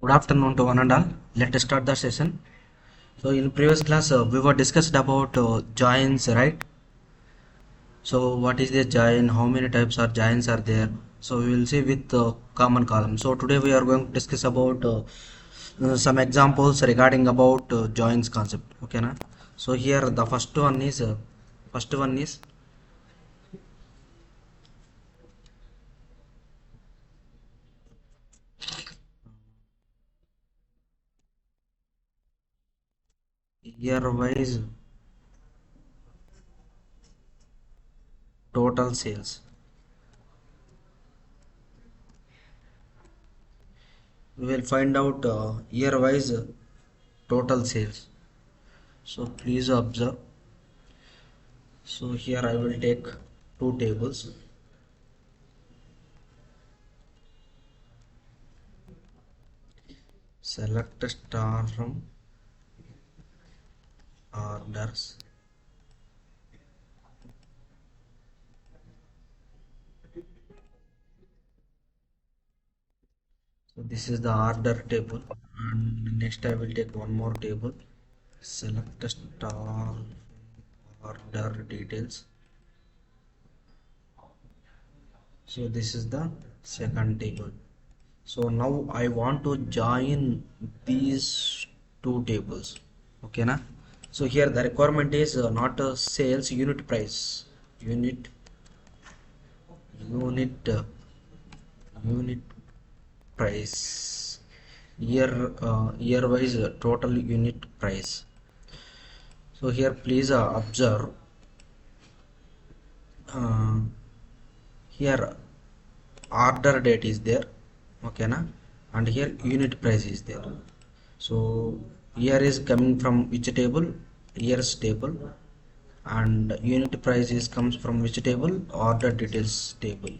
Good afternoon to one and all. Let us start the session. So in previous class we were discussed about joins, right? So what is the join? How many types of joins are there? So we will see with common column. So today we are going to discuss about some examples regarding about joins concept. Okay, na? So here the first one is year wise total sales. We will find out year wise total sales. So please observe. So here I will take two tables. Select a star from orders. So this is the order table, and next I will take one more table. Select a star order details. So this is the second table. So now I want to join these two tables. Okay, na? So here the requirement is not a sales unit price, unit unit unit price, year wise total unit price. So here please observe, uh, here order date is there, okay na, and here unit price is there. So year is coming from which table? Years table. And unit price is comes from which table? Order details table.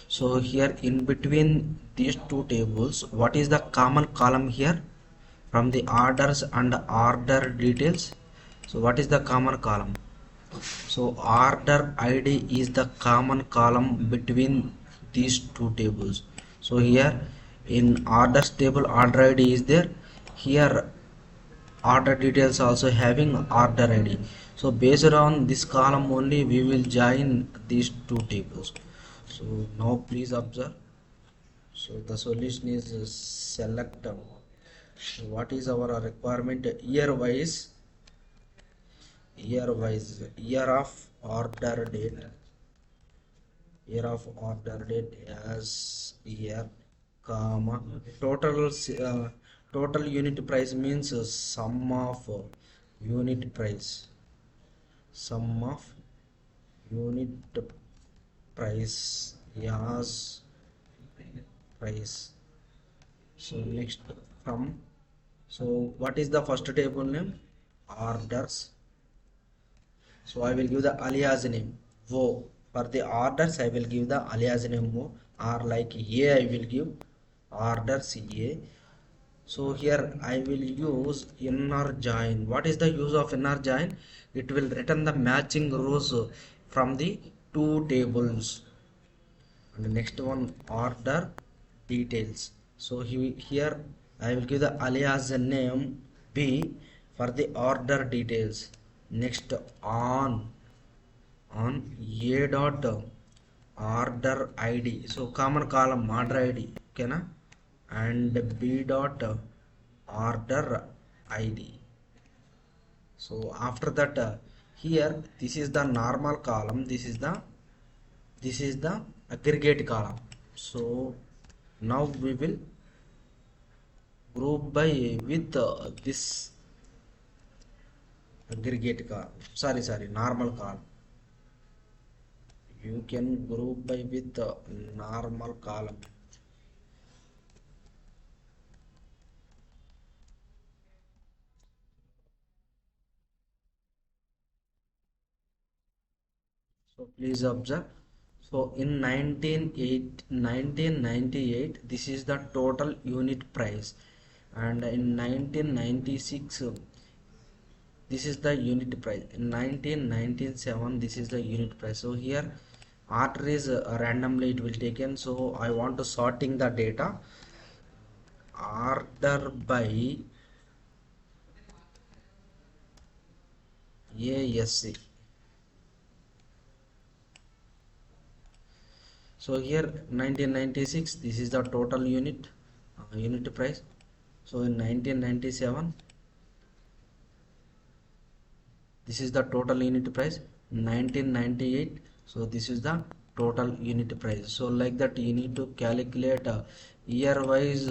So here in between these two tables, what is the common column here? From the orders and order details, so what is the common column? So order id is the common column between these two tables. So here in orders table order id is there, here order details also having order id. So based on this column only we will join these two tables. So now please observe. So the solution is select what is our requirement? Year wise year of order date, as year, comma, total unit price means sum of unit price, sum of unit price, as price. So next from, so what is the first table name? Orders. So I will give the alias name wo. For the orders I will give the alias name wo, or like a I will give orders a. So here I will use inner join. What is the use of inner join? It will return the matching rows from the two tables. And the next one, order details. So here I will give the alias name b for the order details. Next on a dot order id, so common column order id, okay na, and b dot order id. So after that here this is the normal column, this is the aggregate column. So now we will group by with this aggregate column, sorry normal column. You can group by with the normal column. So please observe. So in 1998 this is the total unit price, and in 1996 this is the unit price. In 1997 this is the unit price. So here order is randomly it will taken, so I want to sorting the data order by ASC. So here 1996, this is the total unit price. So in 1997, this is the total unit price. 1998, so this is the total unit price. So like that you need to calculate year wise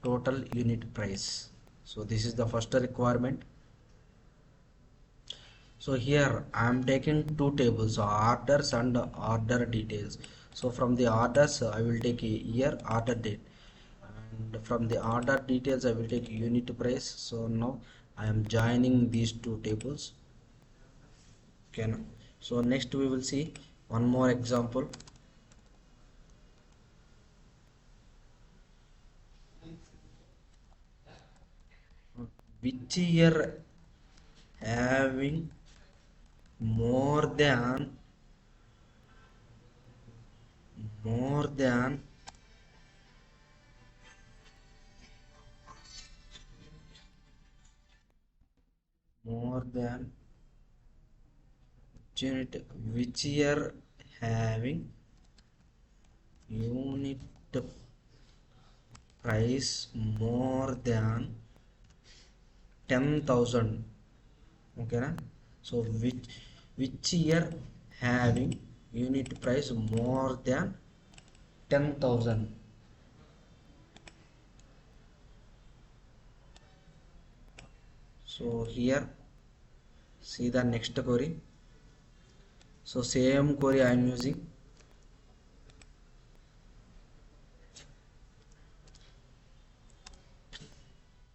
total unit price. So this is the first requirement. So here I am taking two tables, orders and order details. So from the orders I will take a year, order date, and from the order details I will take unit price. So now I am joining these two tables. Okay, now. So next we will see one more example. Which year having more than more than more than unit, which year having unit price more than 10,000. Okay na? So which year having unit price more than 10,000. So here see the next query. So same query I am using.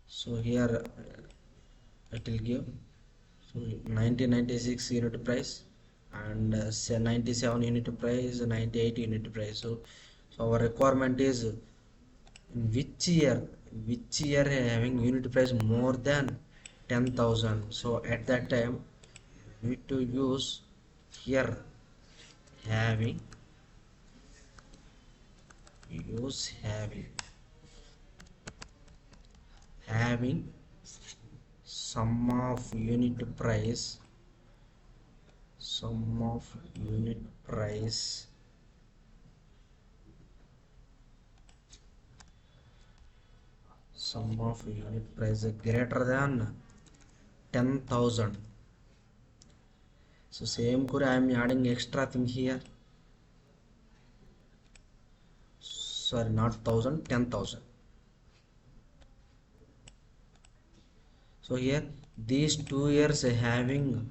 So here it will give so 1996 unit price and 97 unit price, 98 unit price. So our requirement is which year having unit price more than 10,000. So at that time we need to use here having having sum of unit price sum of unit price greater than 10,000. So same query I am adding extra thing here. Sorry, not 1000, 10,000. So here these 2 years having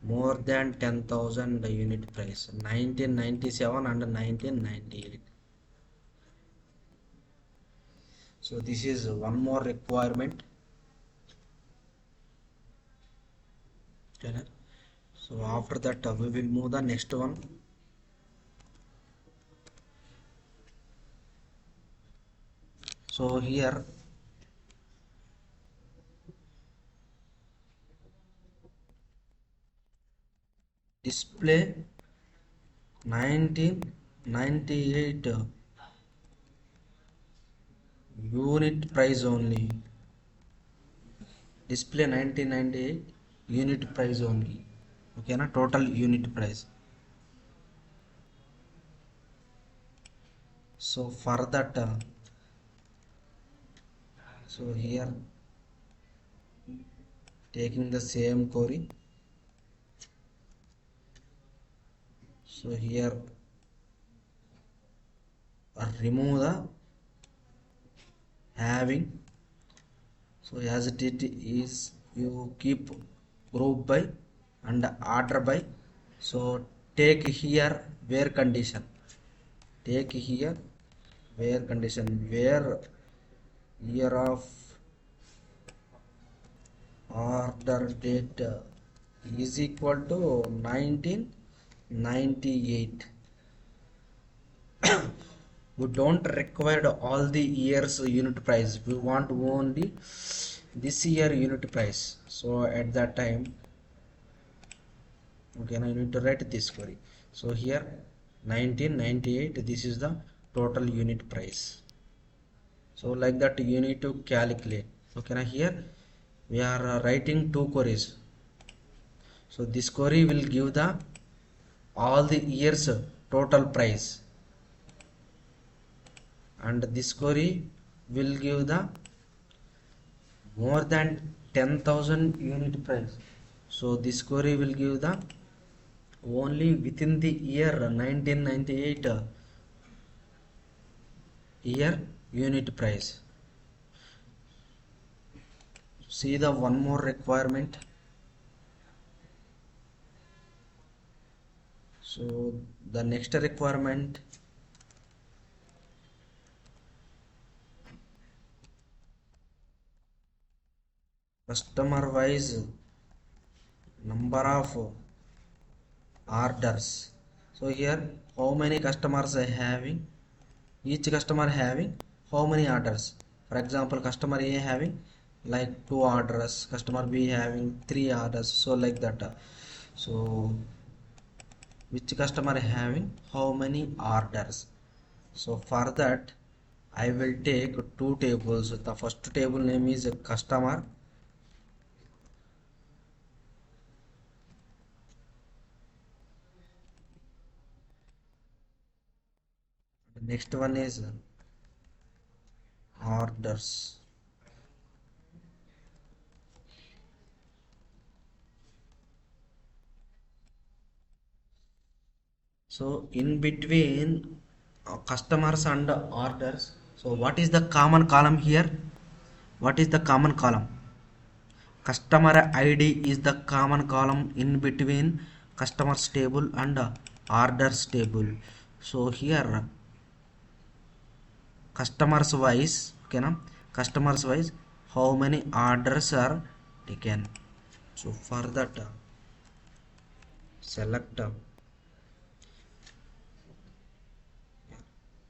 more than 10,000 unit price, 1997 and 1998. So this is one more requirement. Okay. So after that we will move the next one. So here display 1998 unit price only. Display 1998 unit price only. Okay na, total unit price. So for that so here taking the same query. So here remove the having. So as it is, you keep group by and order by. So take here where condition. Take here where condition, where year of order date is equal to 1998. We don't require all the years unit price, we want only this year unit price. So at that time, okay, now you need to write this query. So here 1998, this is the total unit price. So like that you need to calculate. Okay, now here we are writing two queries. So this query will give the all the years total price, and this query will give the more than 10,000 unit price. So this query will give the only within the year 1998 year unit price. See the one more requirement. So the next requirement, customer wise number of orders. So here how many customers are having, each customer having how many orders. For example, customer A having like 2 orders, customer B having 3 orders, so like that. So which customer having how many orders. So for that I will take two tables. The first table name is customer. The next one is orders. So in between customers and orders, so what is the common column here? What is the common column? Customer ID is the common column in between customers table and orders table. So here customers wise, okay na? Customers wise how many orders are taken. So for that select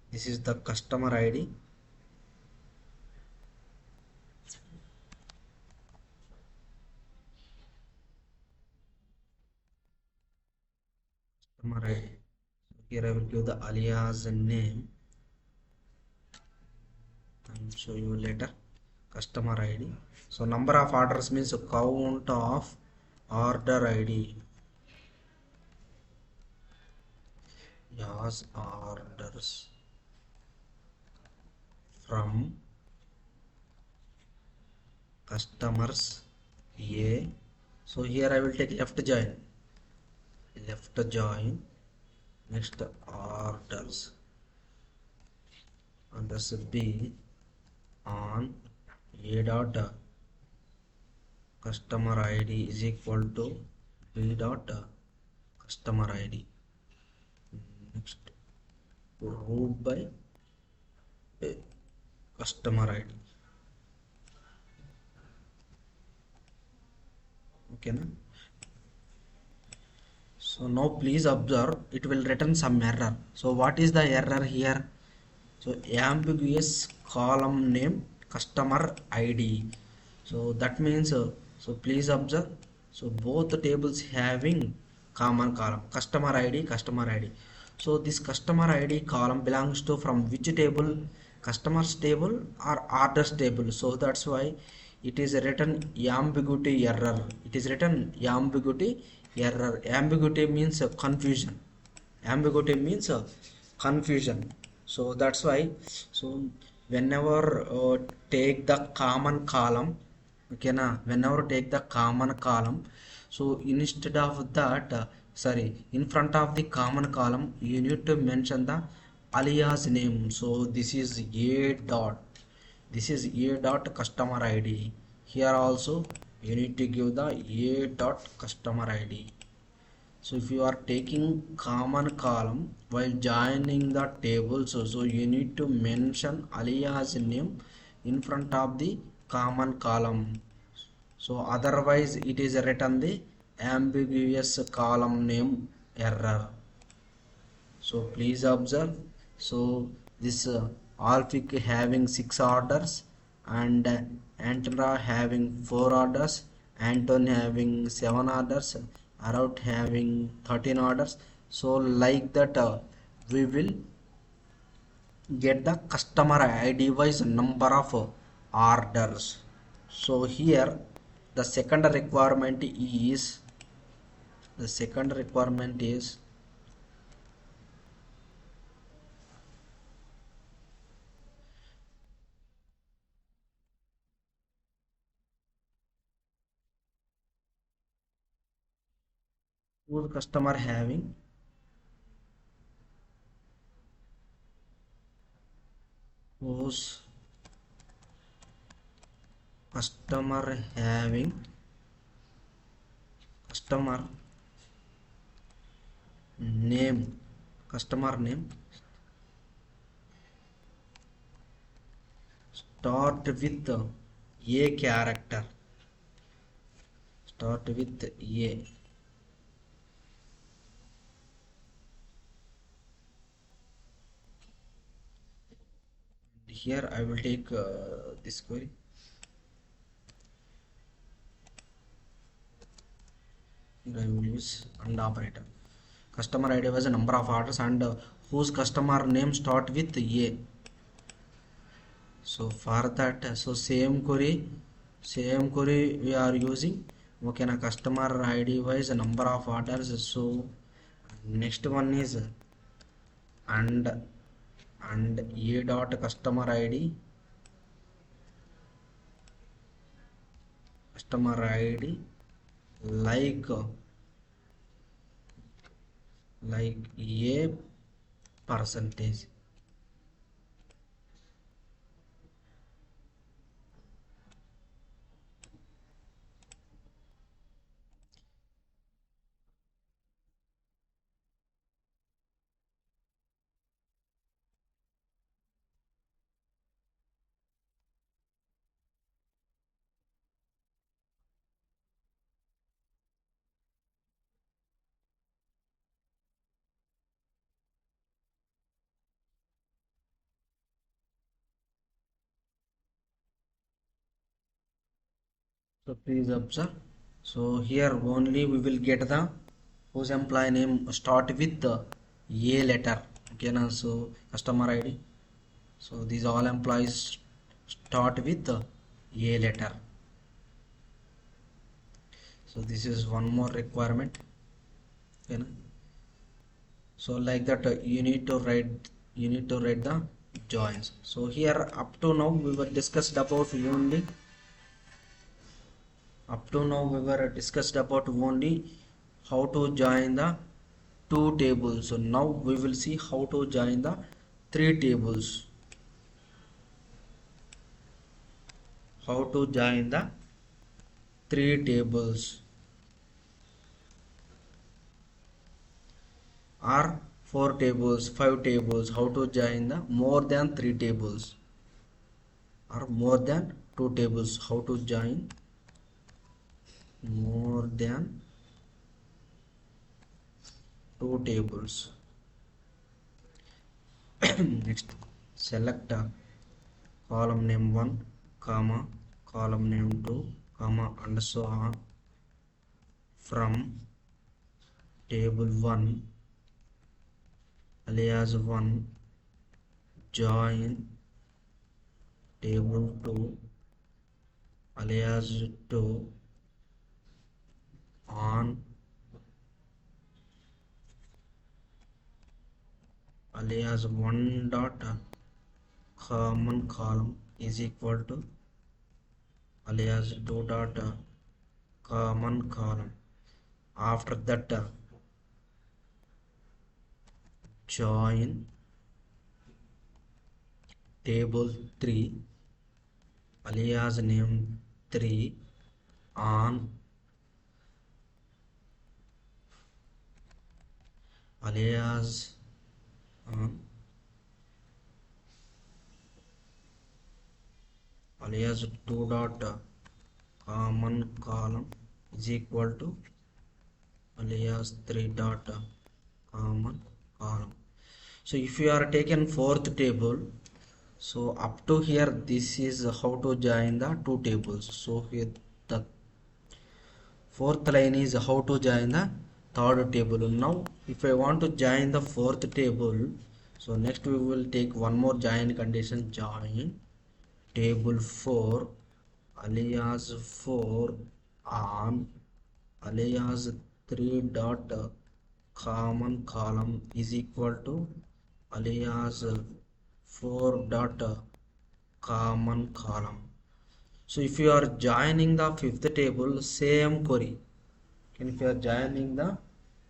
this is the customer ID. Customer ID. So here I will give the alias and name and show you later. Customer ID. So number of orders means count of order ID. Yes, orders from customers A. So here I will take left join. Left join. Next orders. Orders B on A dot customer ID is equal to B dot customer ID. Next root by customer ID. Okay na? So now please observe, it will return some error. So what is the error here? So ambiguous column name customer ID. So that means so please observe, so both tables having common column customer ID. So this customer ID column belongs to from which table? Customers table or orders table. So that's why it is written ambiguity error. It is written ambiguity error. Ambiguity means confusion. Ambiguity means confusion. So that's why, so whenever take the common column, okay na, whenever take the common column, so instead of that sorry, in front of the common column you need to mention the alias name. So this is a dot, this is a dot customer ID. Here also you need to give the a dot customer ID. So if you are taking common column while joining the tables, so you need to mention alias name in front of the common column. So otherwise it is written the ambiguous column name error. So please observe, so this Alfic having 6 orders and Antara having 4 orders, Anton having 7 orders, Arout having 13 orders. So like that we will get the customer ID wise number of orders. So here the second requirement is whose customer having whose customer having customer name customer name start with a character, start with a. Here I will take this query. Here I will use AND operator. Customer ID was a number of orders and whose customer name start with a. So for that, so same query we are using. Okay, na customer ID wise a number of orders. So next one is and a dot customer ID like a percentage. So please observe. So here only we will get the whose employee name start with the A letter. Okay, now so customer ID. So these all employees start with the A letter. So this is one more requirement. Okay, na? So like that you need to write the joins. So here up to now we were discussed about only how to join the two tables. So now we will see how to join the three tables. How to join the three tables or four tables, five tables. How to join the more than three tables or more than two tables. How to join more than two tables. Next, select column name 1 comma column name 2 comma and so on from table 1 alias 1 join table 2 alias 2 on alias 1 dot common column is equal to alias 2 dot common column. After that join table 3 alias name 3 on alias on alias 2 dot common column is equal to alias 3 dot common column. So if you are taken fourth table, so up to here this is how to join the two tables. So here the fourth line is how to join the third table. Now if I want to join the fourth table, So next we will take one more join condition. Join table 4 alias 4 on alias 3 dot common column is equal to alias 4 dot common column. So if you are joining the fifth table, same query. And if you are joining the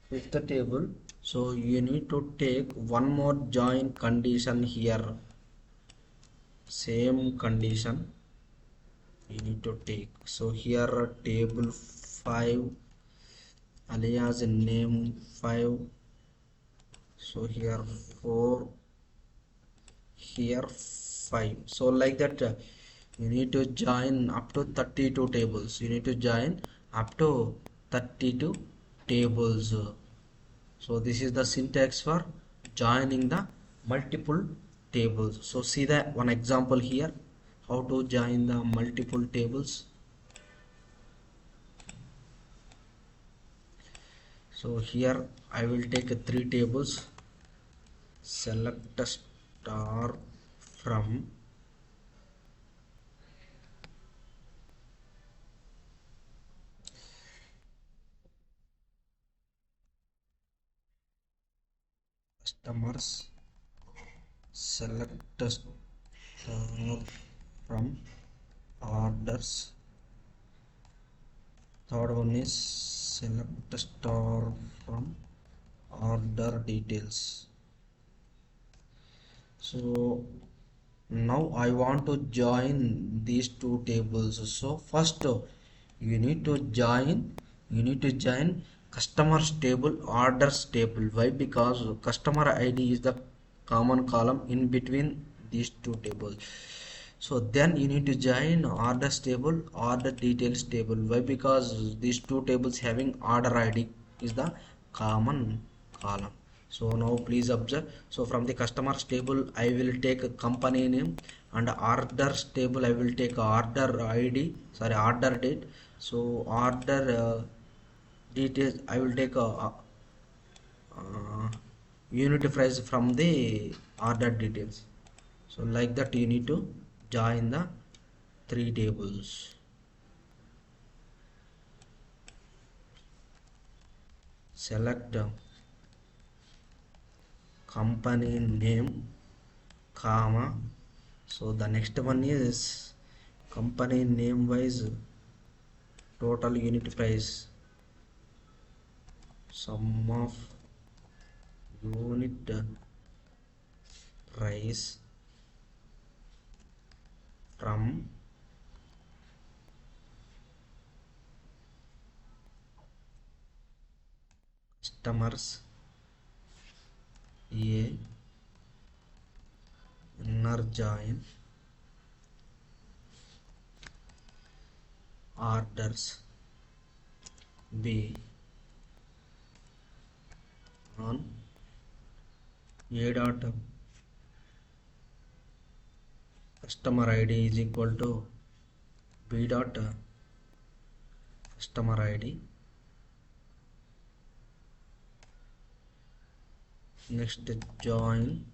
fifth table, so you need to take one more join condition here. Same condition you need to take. So here table 5 alias name 5. So here 4, here 5. So like that you need to join up to 32 tables. You need to join up to 32 tables. So this is the syntax for joining the multiple tables. So see that one example here, how to join the multiple tables. So here I will take 3 tables, select a star from customers, select a star from orders. Third one is select a star from order details. So now I want to join these two tables. So first you need to join customers table, orders table. Why? Because customer ID is the common column in between these two tables. So then you need to join orders table, order details table. Why? Because these two tables having order ID is the common column. So now please observe. So from the customers table I will take a company name, and orders table I will take order ID, sorry, order date. So order details I will take a unit price from the order details. So like that you need to join the 3 tables. Select company name, comma. So the next one is company name wise total unit price, sum of unit price from customers A, inner join orders B on A dot customer ID is equal to B dot customer ID. Next join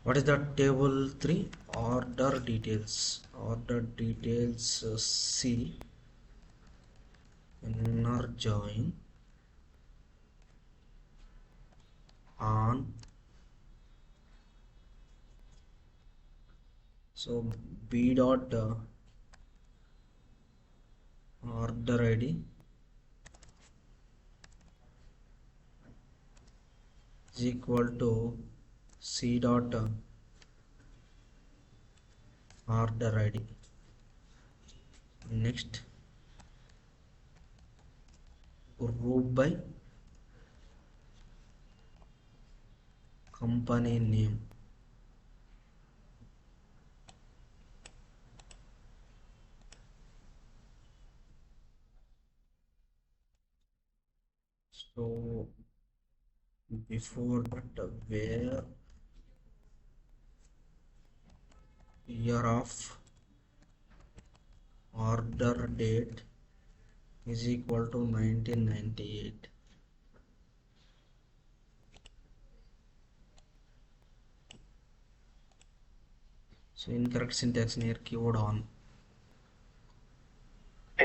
what is the table 3? Order details. Order details C, inner join on, so B dot order ID is equal to C dot order ID. Next group by company name. So before that where year of order date is equal to 1998. So incorrect syntax near keyword on.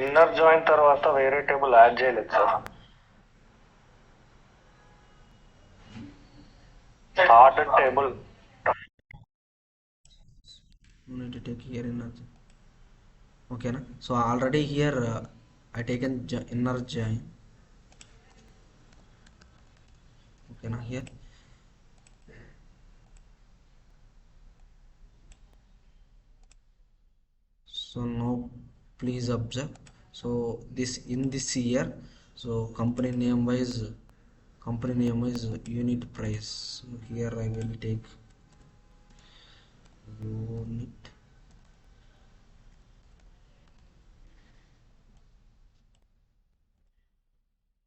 Inner join తర్వాత వేరే table add చేయలేదు sir. Third table need to take here inner. Okay na. So already here I taken inner join. Okay na here. So now please observe. So this in this year, so company name is unit price. So here I will take unit.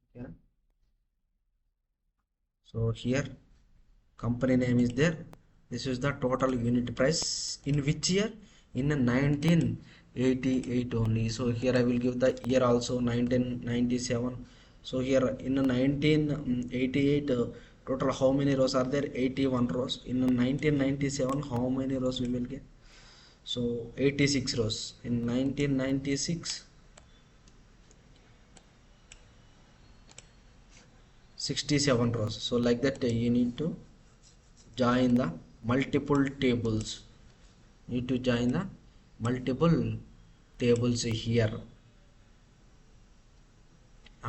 Okay. So here company name is there. This is the total unit price in which year? In 1988 only. So here I will give the year also 1997. So here in 1988 total how many rows are there? 81 rows. In 1997 how many rows we will get? So 86 rows. In 1996 67 rows. So like that you need to join the multiple tables. Need to join the multiple tables here.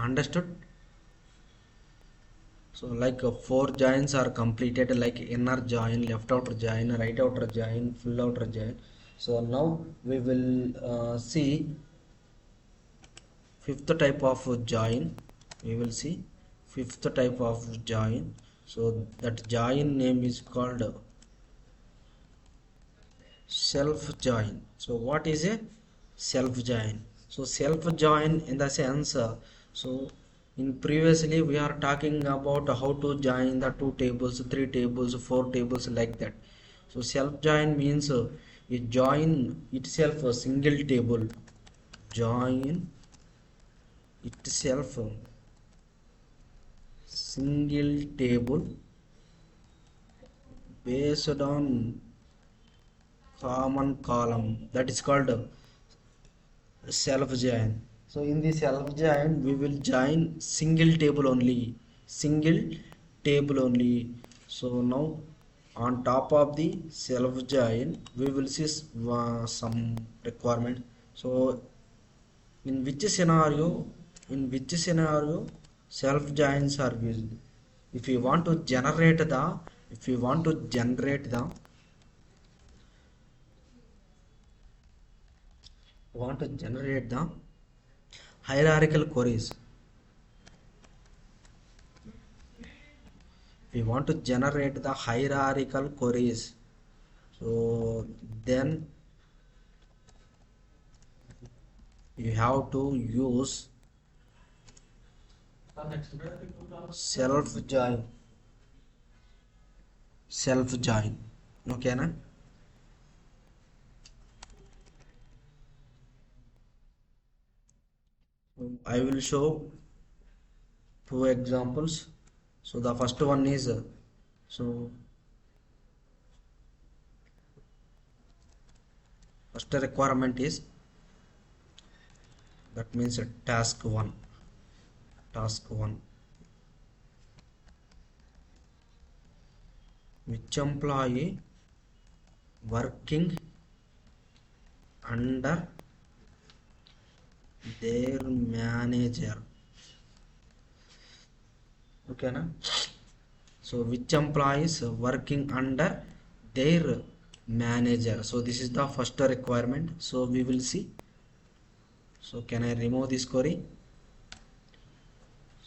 Understood? So like 4 joins are completed, like inner join, left outer join, right outer join, full outer join. So now we will see fifth type of join. We will see fifth type of join. So that join name is called self join. So what is a self join? So self join in the sense so in previously we are talking about how to join the 2 tables, 3 tables, 4 tables, like that. So self join means you join itself a single table, join itself single table based on common column, that is called self join. So in the self join we will join single table only, single table only. So now on top of the self join we will see some requirement. So in which scenario self joins are used? If you want to generate the hierarchical queries. We want to generate the hierarchical queries. So then you have to use self join. Okay na? I will show 2 examples. So the first one is so first requirement is, that means task 1. Which employee working under their manager? Okay na? So which employees working under their manager? So this is the first requirement. So we will see. So can I remove this query?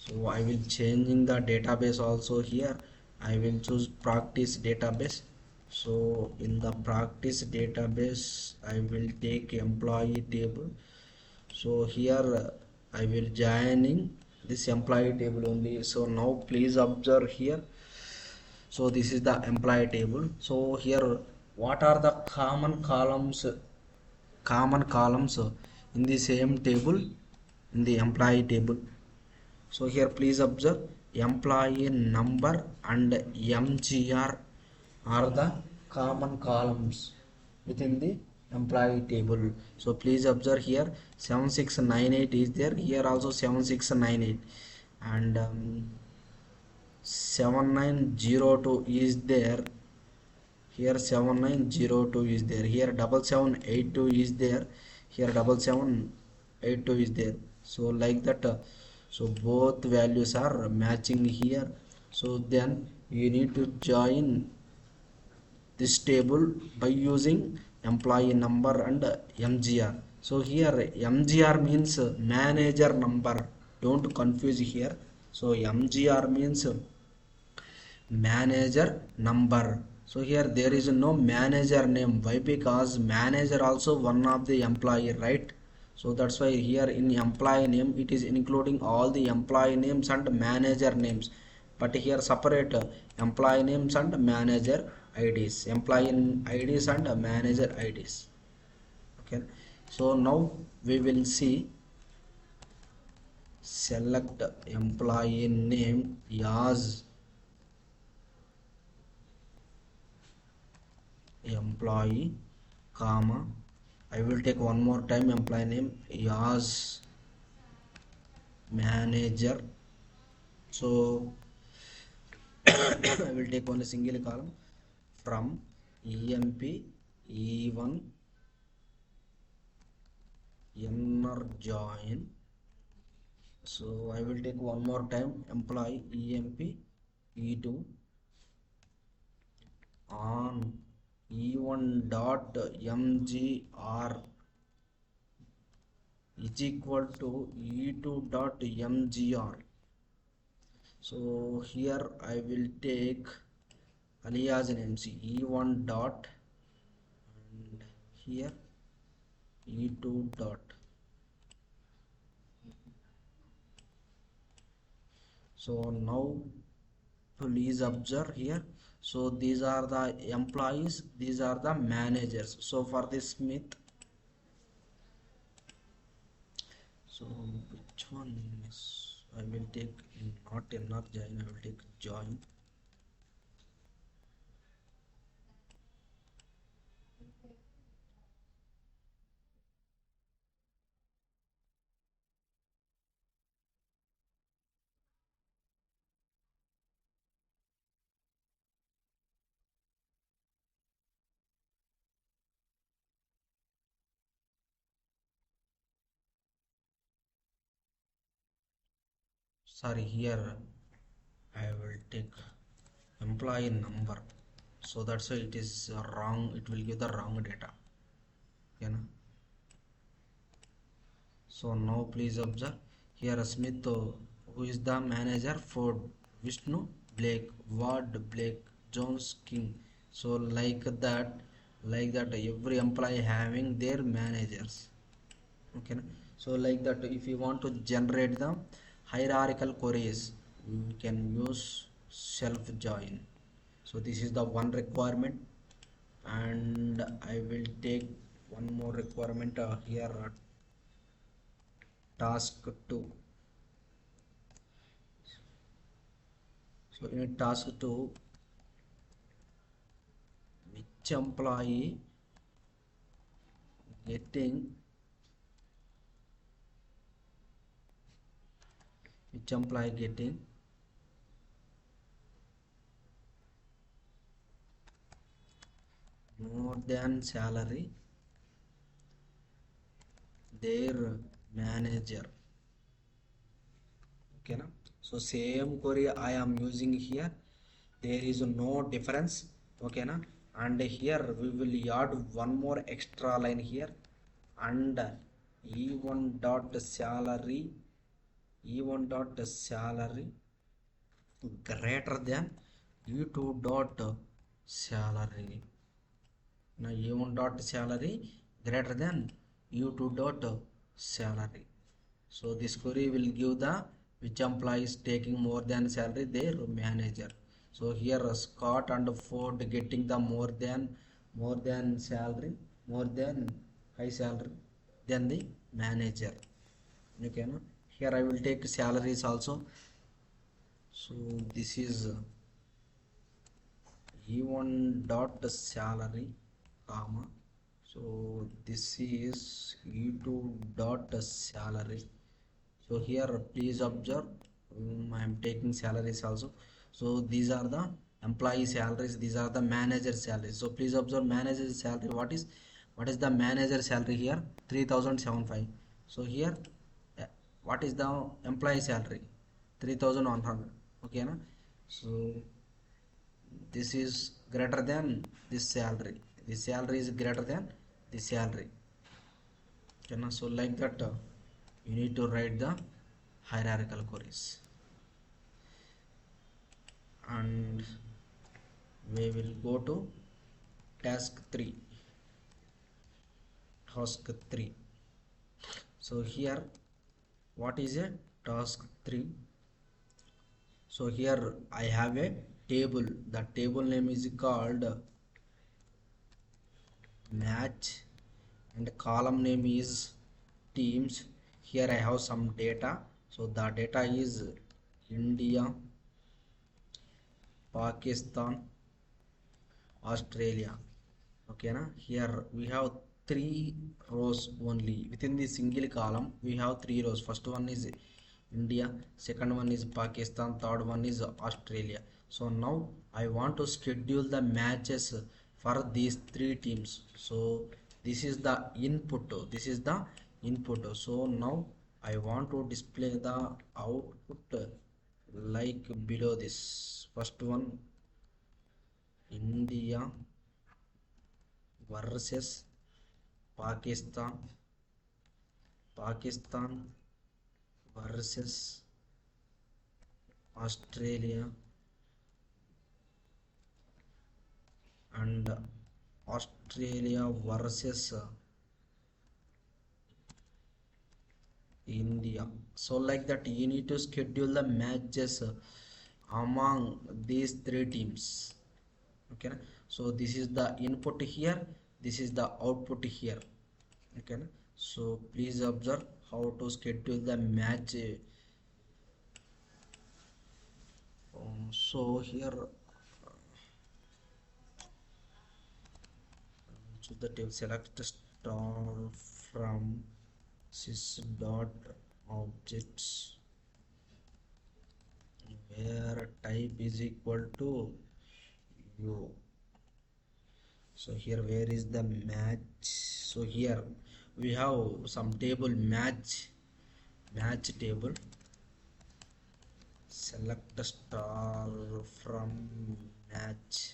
So I will changing the database also here. I will choose practice database. So in the practice database I will take employee table. So here I will joining this employee table only. So now please observe here. So this is the employee table. So here what are the common columns in the same table, in the employee table? So here please observe, employee number and MGR are the common columns within the employee table. So please observe here 7698 is there, here also 7698, and 7902 is there, here 7902 is there, here 7782 is there, here 7782 is there. So like that, so both values are matching here. So then you need to join this table by using employee number and MGR. So here MGR means manager number, don't confuse here. So MGR means manager number. So here there is no manager name. Why? Because manager also one of the employee, right? So that's why here in employee name it is including all the employee names and manager names, but here separate employee names and manager IDs, employee IDs and manager IDs. Okay, so now we will see select employee name as employee, comma, I will take one more time employee name as manager. So I will take only single column from EMP E1 inner join. So I will take one more time employee EMP E2 on E1 dot MGR is equal to E2 dot MGR. So here I will take alias names E1 dot and here E2 dot. So now please observe here. So these are the employees, these are the managers. So for this Smith, so which one is, I will take not inner join, I will take join. Sorry, here I will take employee number. So that's why it is wrong, it will give the wrong data. You know. So now please observe here Smith, who is the manager, Ford, Vishnu, Blake, Ward, Blake, Jones, King. So like that every employee having their managers. Okay, so like that if you want to generate the hierarchical queries, you can use self join. So this is the one requirement, and I will take one more requirement here, task 2. So in task 2, which employee getting more than salary their manager. Okay na? So same query I am using here, there is no difference. Okay na? And here we will add one more extra line here, and e1 dot salary greater than e2 dot salary. Now e1 dot salary greater than u2 dot salary. So this query will give the which employee is taking more than salary their manager. So here Scott and Ford getting the more than salary, more than high salary than the manager. Okay, no? Here I will take salaries also. So this is e1 dot salary, comma, So this is e2 dot salary. So here please observe, I am taking salaries also. So these are the employee salaries, these are the manager salaries. So please observe manager salary. What is the manager salary here? 3075. So here uh, what is the employee salary? 3100. Okay na? So this is greater than this salary, this salary is greater than this salary. Okay na? So like that you need to write the hierarchical queries. And we will go to task 3. So here what is a task 3? So here I have a table, the table name is called match and column name is teams. Here I have some data. So the data is India, Pakistan, Australia. Okay na? Here we have 3 rows only within the single column. We have 3 rows. First one is India, second one is Pakistan, third one is Australia. So now I want to schedule the matches for these 3 teams. So this is the input, this is the input. So now I want to display the output like below this. First one, India versus Pakistan, Pakistan versus Australia, and Australia versus India. So like that you need to schedule the matches among these 3 teams. Okay na? So this is the input here, this is the output here. Okay na? So please observe how to schedule the match. So here choose the table, select the star from sys dot objects where type is equal to u. So here where is the match? So here we have some table, match table. Select the star from match.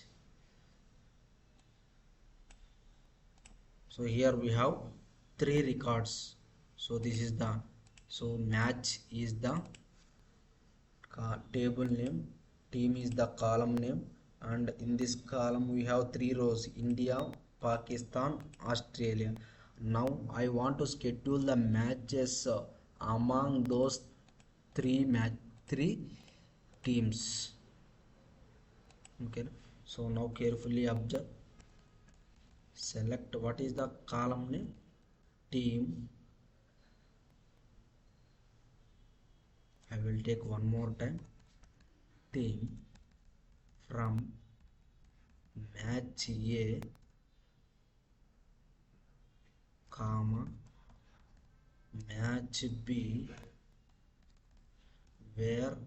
So here we have 3 records. So this is the, so match is the table name, team is the column name, and in this column we have 3 rows: India, Pakistan, Australia. Now I want to schedule the matches among those 3 teams. Okay, so now carefully observe, select what is the column name, team. I will take one more time, team from match A, comma match B, where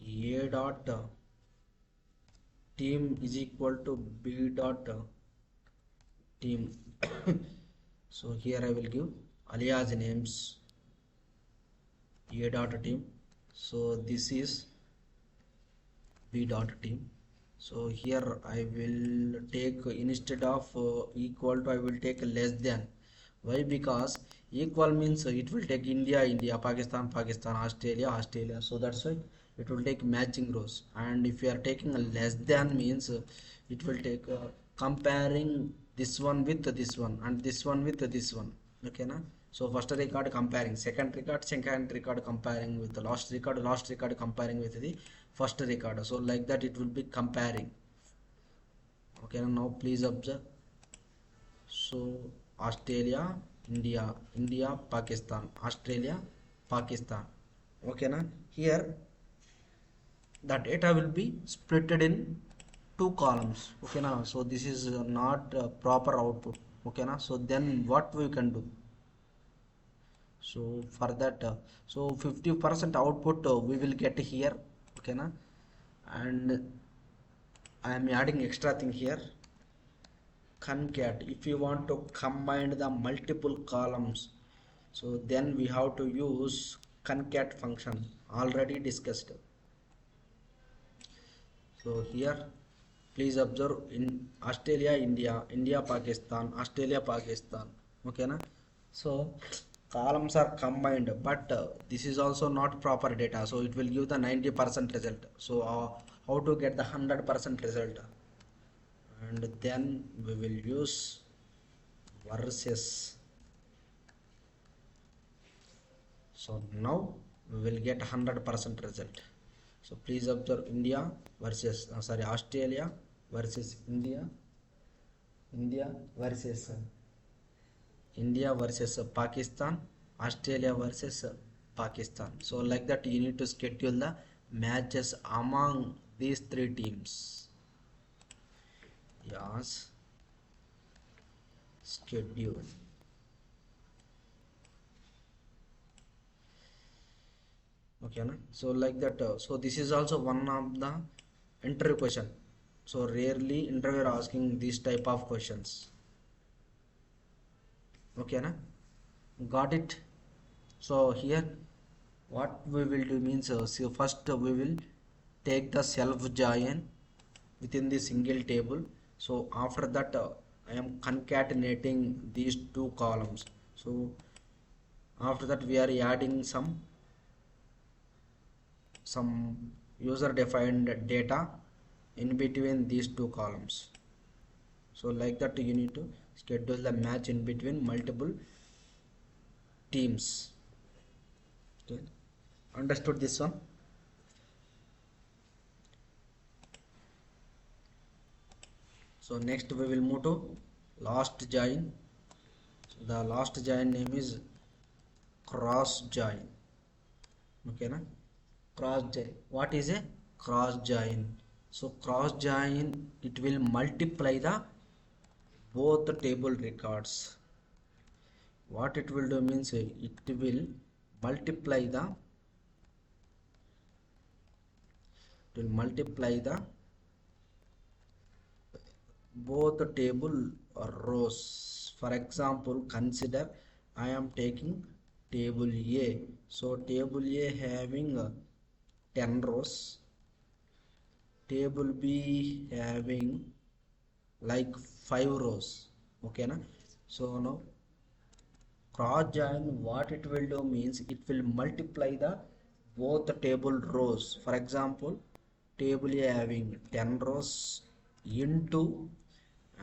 A dot team is equal to B dot team. So here I will give alias names, A dot team. So this is B dot team. So here I will take, instead of equal to, I will take less than. Why? Because equal means it will take India, India, Pakistan, Pakistan, Australia, Australia. So that's why it will take matching rows. And if you are taking a less than means it will take comparing this one with this one and this one with this one. Okay na? So first record comparing, second record comparing with the last record comparing with the first record. So like that it will be comparing. Okay, now please observe. So Australia, India, India, Pakistan, Australia, Pakistan. Okay na? Here the data will be splitted in 2 columns. Okay na? So this is not proper output. okay na. So then what we can do, so for that so 50% output we will get here, okay na. And I am adding extra thing here, concat. If you want to combine the multiple columns, so then we have to use concat function, already discussed. So here please observe, in Australia, India, India, Pakistan, Australia, Pakistan, okay na. So columns are combined, but this is also not proper data, so it will give the 90% result. So how to get the 100% result, and then we will use versus. So now we will get 100% result. So please observe, India versus Australia versus India, India versus India versus Pakistan, Australia versus Pakistan. So like that you need to schedule the matches among these three teams. Yes, schedule. Okay na. So like that so this is also one of the interview question. So rarely interviewer asking this type of questions, okay na. Got it. So here what we will do means so first we will take the self join within the single table. So after that I am concatenating these two columns. So after that we are adding some user defined data in between these two columns. So like that you need to schedule the match in between multiple teams. Okay, understood this one? So next we will move to last join. So the last join name is cross join, okay na. Cross join, what is a cross join? So cross join, it will multiply the both the table records. What it will do means it will multiply the both the table rows. For example, consider I am taking table A. So table A having 10 rows, table B having like 5 rows, okay na. So now cross join, what it will do means it will multiply the both the table rows. For example, table A having 10 rows into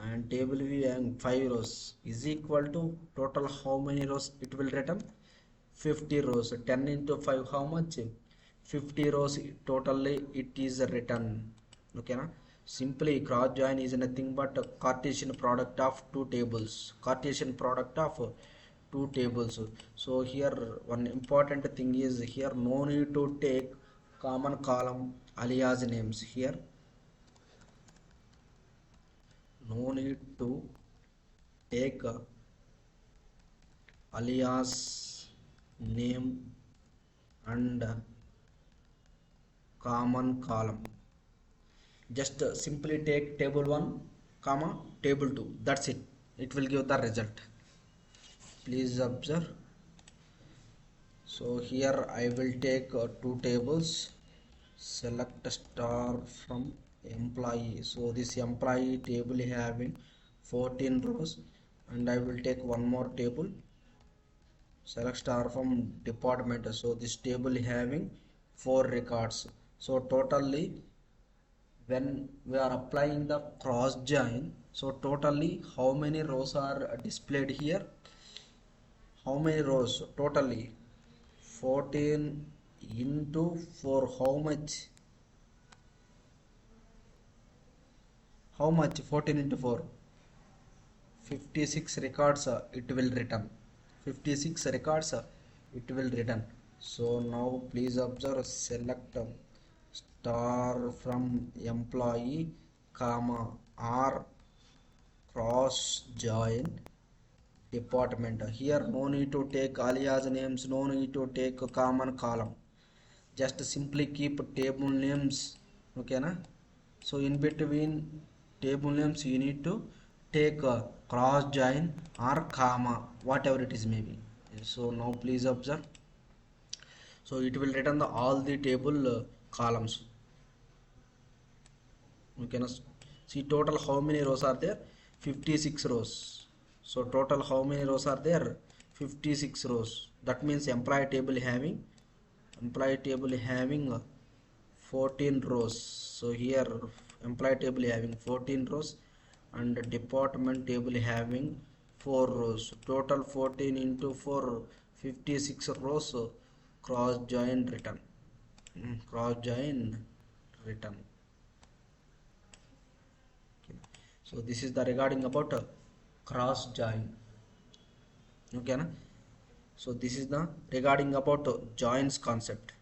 and table B having 5 rows is equal to total how many rows it will return? 50 rows. 10 into 5 how much? 50 rows totally it is written, okay na. Simply cross join is nothing but a Cartesian product of two tables, Cartesian product of two tables. So here one important thing is here no need to take common column alias names here, no need to take alias name and common column. Just simply take table 1 comma table 2, that's it, it will give the result. Please observe. So here I will take two tables, select star from employee. So this employee table having 14 rows, and I will take one more table, select star from department. So this table having 4 records. So totally when we are applying the cross join, so totally how many rows are displayed here? How many rows totally? 14 into 4 how much? How much? 14 into 4, 56 records it will return, 56 records it will return. So now please observe, select star from employee comma r cross join department. Here no need to take alias names, no need to take a common column, just simply keep table names. Okay na? So in between table names you need to take a cross join or comma, whatever it is maybe. So now please observe. So it will return the all the table columns. Okay na? See total how many rows are there? 56 rows. So total how many rows are there? 56 rows. That means employee table having 14 rows. So here employee table having 14 rows and department table having 4 rows. Total 14 into 4, 56 rows. So cross join return. Cross join return. Okay. So this is the regarding about cross join. Okay na? So this is the regarding about joins concept.